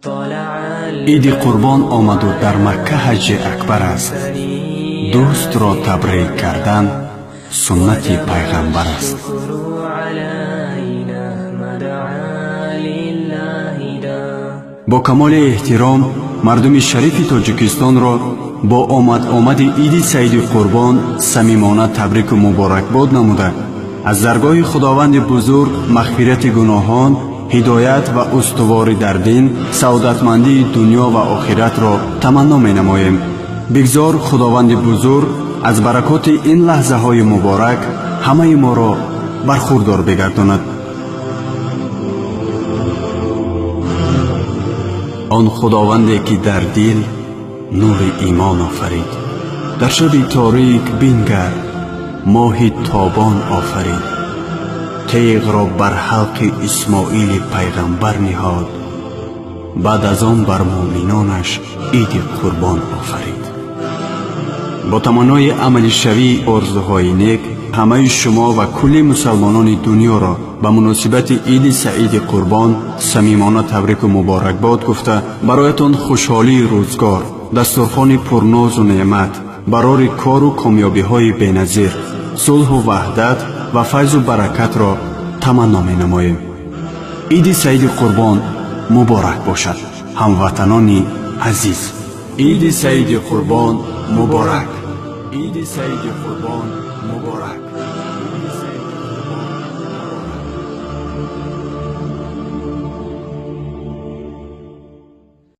عیدی قربان آمد و در مکه حج اکبر است. دوست را تبریک کردن سنت پیغمبر است. با کمال احترام مردم شریف تاجیکستان را با آمد عید سعید قربان صمیمانه تبریک و مبارکباد نموده از درگاه خداوند بزرگ مغفرت گناهان، هدایت و استواری در دین، سعادتمندی دنیا و آخرت را تمنا می نماییم. بگذار خداوند بزرگ از برکات این لحظه های مبارک همه ما را برخوردار بگرداند. آن خداوندی که در دل نور ایمان آفرید، در شب تاریک بنگر ماه تابان آفرید. تیغ را بر حلق اسماعیل پیغمبر نهاد، بعد از آن بر مومنانش عید قربان آفرید. با تمنای عمل شوی آرزوهای نیک همه شما و کل مسلمانان دنیا را به مناسبت عید سعید قربان صمیمانه تبریک و مبارکباد گفته برایتان خوشحالی روزگار، دسترخوان پرناز و نعمت، برای کار و کامیابی های بی‌نظیر، صلح و وحدت و فیض و برکت را تمنا می نماییم. عید سعید قربان مبارک باشد هموطنان عزیز. عید سعید قربان مبارک. عید سعید قربان مبارک.